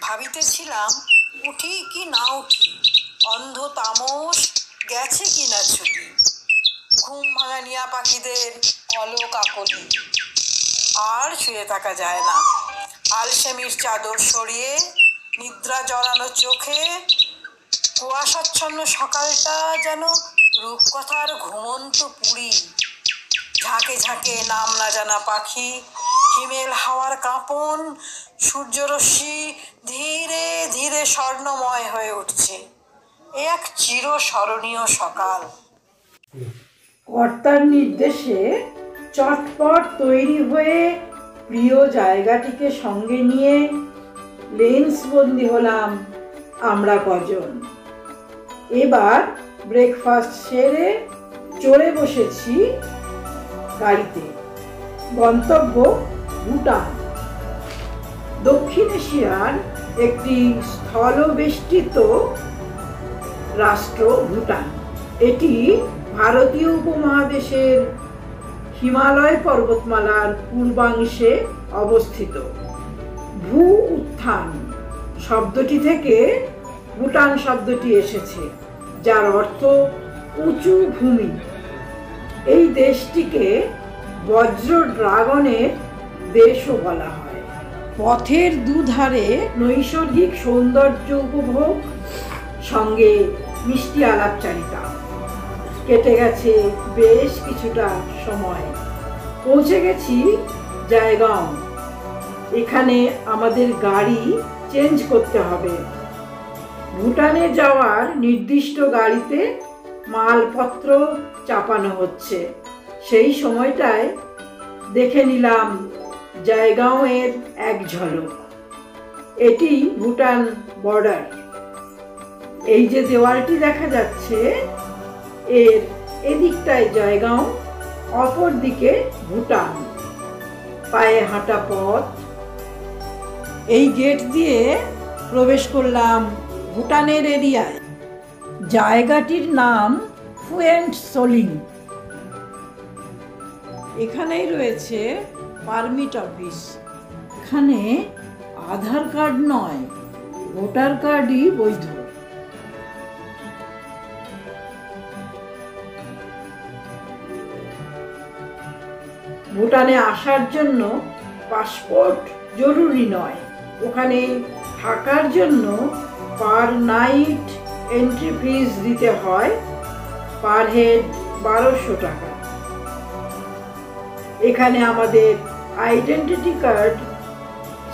ভাবিতেছিলাম উঠি কি না উঠি, অন্ধ তামস গেছে কি না ছুটি, ঘুম ভাঙানিয়া পাখিদের কলকাকলি। আর শুয়ে থাকা যায় না। আলসেমির চাদর সরিয়ে নিদ্রা জড়ানো চোখে কুয়াশাচ্ছন্ন সকালটা যেন রূপকথার ঘুমন্ত পুরী। ঝাঁকে ঝাঁকে নাম না জানা পাখি, হিমেল হাওয়ার কাঁপন, সূর্যরশ্মি ধীরে ধীরে স্বর্ণময় হয়ে উঠছে। এ এক চিরস্মরণীয় সকাল। কর্তার নির্দেশে চটপট তৈরি হয়ে প্রিয় জায়গাটিকে সঙ্গে নিয়ে লেন্সবন্দি হলাম আমরা কজন। এবার ব্রেকফাস্ট সেরে চড়ে বসেছি গাড়িতে। গন্তব্য ভুটান। দক্ষিণ এশিয়ার একটি স্থলবেষ্টিত রাষ্ট্র ভুটান। এটি ভারতীয় উপমহাদেশের হিমালয় পর্বতমালার পূর্বাংশে অবস্থিত। ভূ উত্থান শব্দটি থেকে ভুটান শব্দটি এসেছে, যার অর্থ উঁচু ভূমি। এই দেশটিকে বজ্র ড্রাগনের দেশও বলা হয়। পথের দুধারে নৈসর্গিক সৌন্দর্য উপভোগ, সঙ্গে মিষ্টি আলাপচারিতা। কেটে গেছে বেশ কিছুটা সময়। পৌঁছে গেছি জায়গাও। এখানে আমাদের গাড়ি চেঞ্জ করতে হবে। ভুটানে যাওয়ার নির্দিষ্ট গাড়িতে মালপত্র চাপানো হচ্ছে। সেই সময়টায় দেখে নিলাম জায়গাঁয়ের এক ঝলক। এটি ভুটান বর্ডার। এই যে দেওয়ালটি দেখা যাচ্ছে, এর এদিকটায় জায়গাঁও, অপর দিকে ভুটান। পায়ে হাঁটা পথ। এই গেট দিয়ে প্রবেশ করলাম ভুটানের এরিয়ায়। জায়গাটির নাম ফুয়েন্ট সোলিং। এখানেই রয়েছে পারমিট অফিস। এখানে আধার কার্ড নয়, ভোটার কার্ডই বৈধ। ভুটানে আসার জন্য পাসপোর্ট জরুরি নয়। ওখানে থাকার জন্য পার নাইট এন্ট্রি ফিস দিতে হয়, পার হেড 1200 টাকা। এখানে আমাদের আইডেন্টিটি কার্ড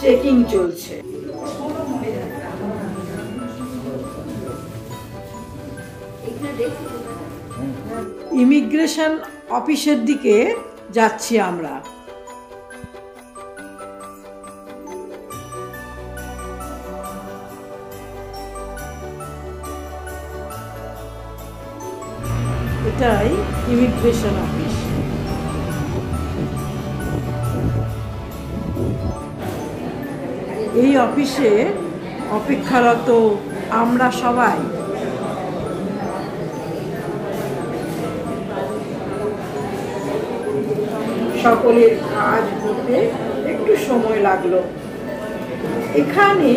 চেকিং চলছে। ইমিগ্রেশন অফিসের দিকে যাচ্ছি আমরা। এটাই ইমিগ্রেশন অফিস। এই অফিসে অপেক্ষারত আমরা সবাই। সকলের কাজ করতে একটু সময় লাগলো। এখানে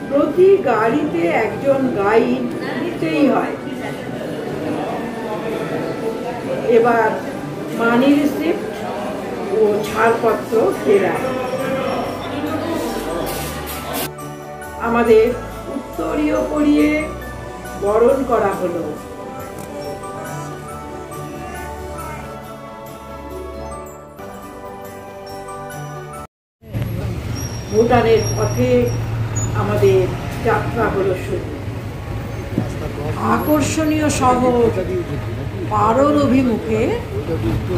প্রতি গাড়িতে একজন গাইড নিতেই হয়। এবার মানি রিসিপ্ট ও ছাড়পত্র ফেরায়। আমাদের উত্তরীয় পরিয়ে বরণ করা হলো। ভুটানের পথে আমাদের যাত্রা হলো শুরু। আকর্ষণীয় শহর পারোর অভিমুখে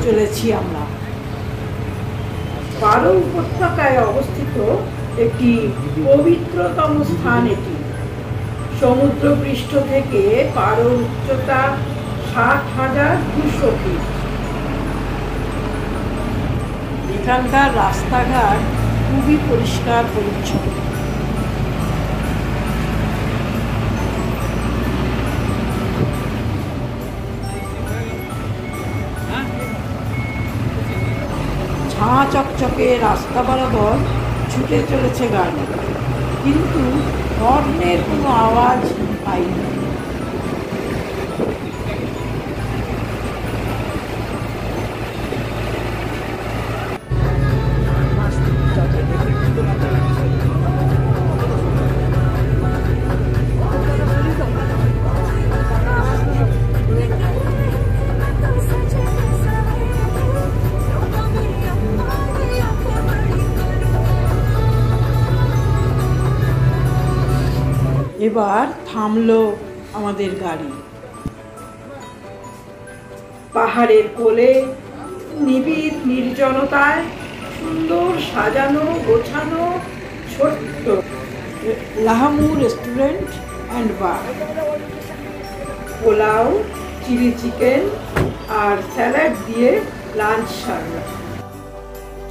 চলেছি আমরা। পারো উপত্যকায় অবস্থিত একটি পবিত্রতম স্থান এটি। সমুদ্রপৃষ্ঠ থেকে পারোর উচ্চতা 60,200 ফিট। এখানকার রাস্তাঘাট খুবই পরিষ্কার পরিচ্ছন্ন। ঝাঁ চকচকে রাস্তা বরাবর ছুটে চলেছে গাড়ি, কিন্তু হর্নের কোনো আওয়াজ পাইনি। এবার থামলো আমাদের গাড়ি। পাহাড়ের কোলে নিবিড় নির্জনতায় সুন্দর সাজানো গোছানো ছোট্ট Lahamu restaurant and bar. Pulao, chilli chicken আর স্যালাড দিয়ে লাঞ্চ সারলাম।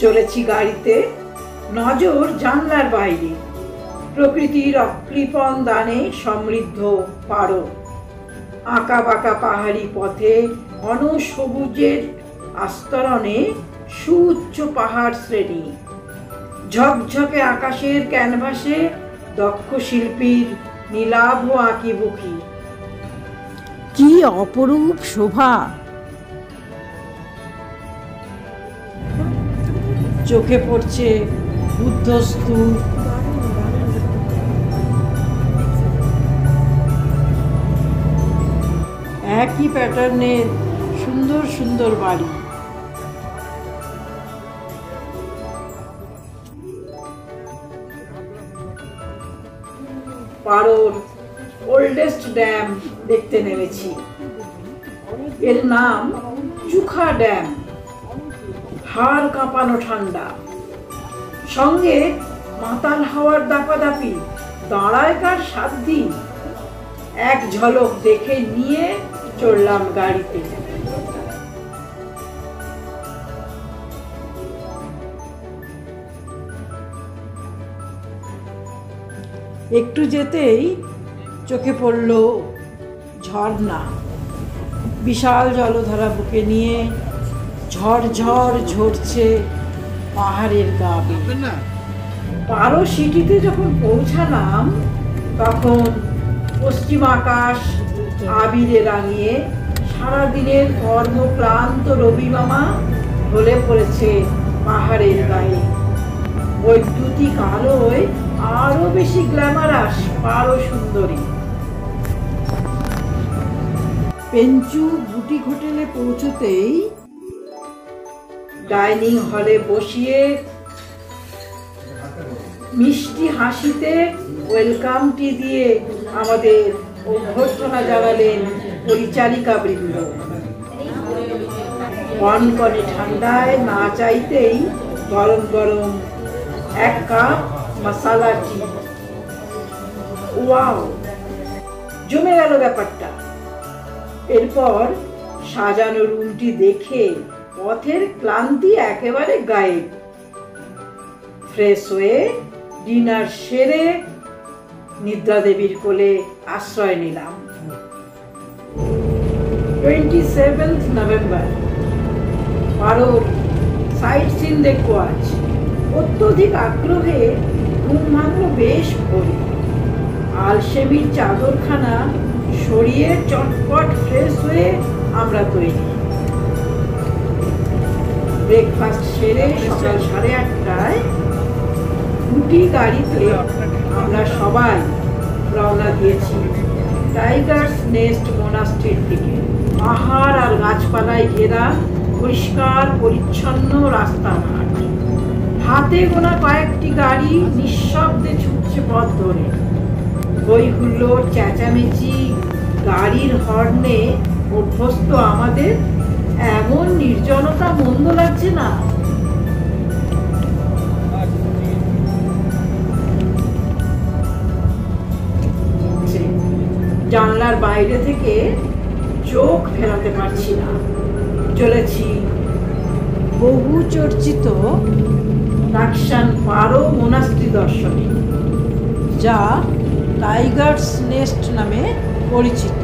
চলেছি গাড়িতে, নজর জানলার বাইরে। প্রকৃতির অকৃপণ দানে সমৃদ্ধ পারো। আঁকা বাঁকা পাহাড়ি পথে ঘন সবুজের আস্তরণে সুউচ্চ পাহাড় শ্রেণী। ঝকঝকে আকাশের ক্যানভাসে দক্ষ শিল্পীর নীলাভ আঁকিবুকি। কি অপরূপ শোভা! চোখে পড়ছে বুদ্ধ স্তূপ, একই প্যাটার্নের সুন্দর সুন্দর বাড়ি। পারোর ওল্ডেস্ট ড্যাম দেখতে নেমেছি। এর নাম চুখা ড্যাম। হাড় কাঁপানো ঠান্ডা, সঙ্গে মাতাল হাওয়ার দাপাদাপি। দাঁড়ায় কার 7 দিন। এক ঝলক দেখে নিয়ে চড়লাম গাড়িতে। একটু যেতেই চোখে পড়ল ঝর্ণা। বিশাল জলধারা বুকে নিয়ে ঝরঝর ঝরছে পাহাড়ের গা বেয়ে। পারো সিটিতে যখন পৌঁছালাম তখন পশ্চিম আকাশ আবিরে রাঙিয়ে সারাদিনের কর্মক্লান্ত রবি মামা ঢলে পড়েছে পাহাড়ের গায়ে। বৈদ্যুতিক আলোয় আরো বেশি গ্ল্যামারাস পারো সুন্দরী। পেঞ্চু বুটিক হোটেলে পৌঁছতেই ডাইনিং হলে বসিয়ে মিষ্টি হাসিতে ওয়েলকাম টি দিয়ে আমাদের অভ্যর্থনা জানালেন পরিচারিকা বৃন্দ। কনকনে ঠান্ডায় না চাইতেই গরম গরম 1 কাপ মশালা টি। ওয়াও, জমে গেল ব্যাপারটা। এরপর সাজানো রুমটি দেখে পথের ক্লান্তি একেবারে গায়েব। ফ্রেশ হয়ে ডিনার সেরে নিদ্রা দেবীর কোলে আশ্রয় নিলাম। 27 নভেম্বর। পারোর সাইট সিন দেখবো আজ। অত্যধিক আগ্রহে ঘুম ভাঙল বেশ ভোরে। আলসেমির চাদরখানা সরিয়ে চটপট ফ্রেশ হয়ে আমরা তৈরি। ব্রেকফাস্ট সেরে সকাল 8:30টায় দুটি গাড়িতে আমরা সবাই রওনা দিয়েছি টাইগার্স নেস্ট মোনাস্ট্রির দিকে। পাহাড় আর গাছপালায় ঘেরা পরিষ্কার পরিচ্ছন্ন রাস্তাঘাট। হাতে গোনা কয়েকটি গাড়ি নিঃশব্দে ছুটছে পথ ধরে। হই হুল্লোড়, চেঁচামেচি, গাড়ির হর্নে অভ্যস্ত আমাদের এমন নির্জনতা মন্দ লাগছে না। জানলার বাইরে থেকে চোখ ফেরাতে পারছি না। চলেছি বহু চর্চিত রাকসান পারো মোনাস্ট্রি দর্শনে, যা টাইগার্স নেস্ট নামে পরিচিত।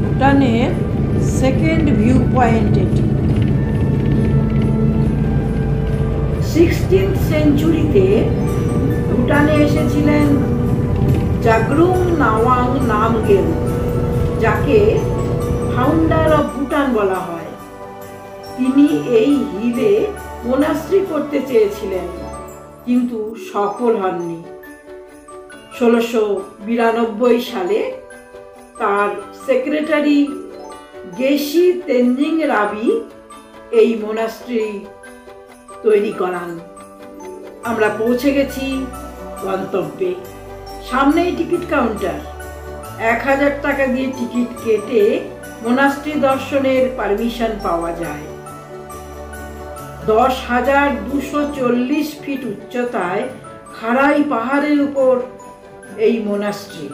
ভুটানের সেকেন্ড ভিউ পয়েন্ট এটি। 16th সেঞ্চুরিতে ভুটানে এসেছিলেন জাগ্রুং নাওয়াং নামগেল, যাকে ফাউন্ডার অফ ভুটান বলা হয়। তিনি এই হিলে মোনাস্ট্রি করতে চেয়েছিলেন, কিন্তু সফল হননি। 1692 সালে তার সেক্রেটারি গেশি তেনজিং রাবি এই মোনাস্ট্রি তৈরি করান। আমরা পৌঁছে গেছি গন্তব্যে। সামনেই টিকিট কাউন্টার। 1000 টাকা দিয়ে টিকিট কেটে মোনাস্ট্রি দর্শনের পারমিশন পাওয়া যায়। 10,240 ফিট উচ্চতায় খাড়াই পাহাড়ের উপর এই মোনাস্ট্রি।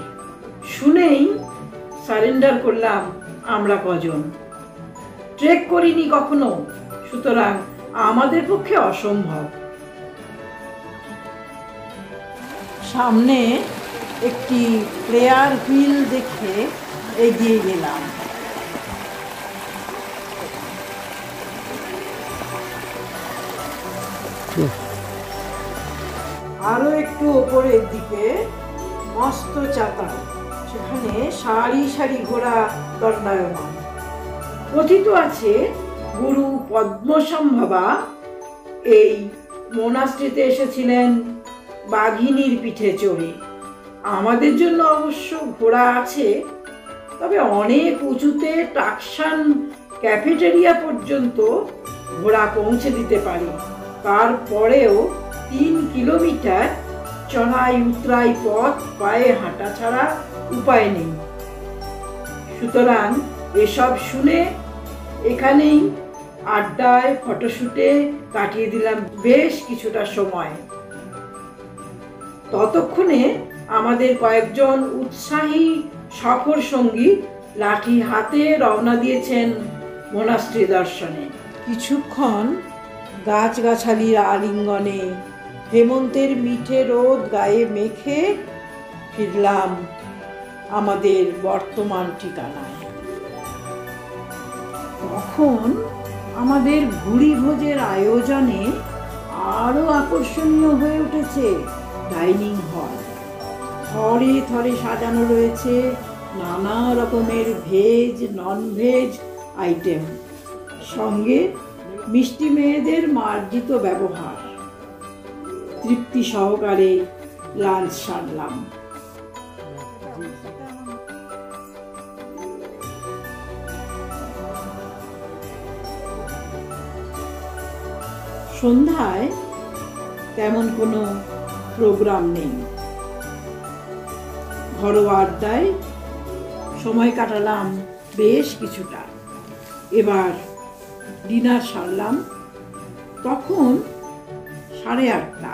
শুনেই সারেন্ডার করলাম আমরা কজন। ট্রেক করিনি কখনো, সুতরাং আমাদের পক্ষে অসম্ভব। সামনে একটি প্রেয়ার হুইল দেখে এগিয়ে গেলাম। আরো একটু ওপরের দিকে মস্ত চাতাল, সেখানে সারি সারি ঘোড়া দণ্ডায়মান। কথিত আছে গুরু পদ্মসম্ভবা এই মোনাস্ট্রিতে এসেছিলেন বাঘিনীর পিঠে চড়ে। আমাদের জন্য অবশ্য ঘোড়া আছে, তবে অনেক উঁচুতে টাকসান ক্যাফেটেরিয়া পর্যন্ত ঘোড়া পৌঁছে দিতে পারে। তারপরেও 3 কিলোমিটার চড়াই উতরাই পথ পায়ে হাঁটা ছাড়া উপায় নেই। সুতরাং এসব শুনে এখানেই আড্ডায় ফটোশুটে কাটিয়ে দিলাম বেশ কিছুটা সময়। ততক্ষণে আমাদের কয়েকজন উৎসাহী সফর সঙ্গী লাঠি হাতে রওনা দিয়েছেন মোনাস্ট্রি দর্শনে। কিছুক্ষণ গাছগাছালির আলিঙ্গনে হেমন্তের মিঠে রোদ গায়ে মেখে ফিরলাম আমাদের বর্তমান ঠিকানায়। তখন আমাদের ভুরি ভোজের আয়োজনে আরো আকর্ষণীয় হয়ে উঠেছে ডাইনিং হল। থরে থরে সাজানো রয়েছে নানা রকমের ভেজ নন ভেজ আইটেম, সঙ্গে মিষ্টি মেয়েদের মার্জিত ব্যবহার। তৃপ্তি সহকারে লাঞ্চ সারলাম। সন্ধ্যায় তেমন কোনো প্রোগ্রাম নেই। ঘরোয়া আড্ডায় সময় কাটালাম বেশ কিছুটা। এবার ডিনার সারলাম। তখন 8:30।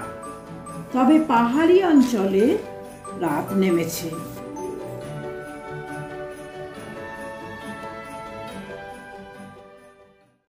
তবে পাহাড়ি অঞ্চলে রাত নেমেছে।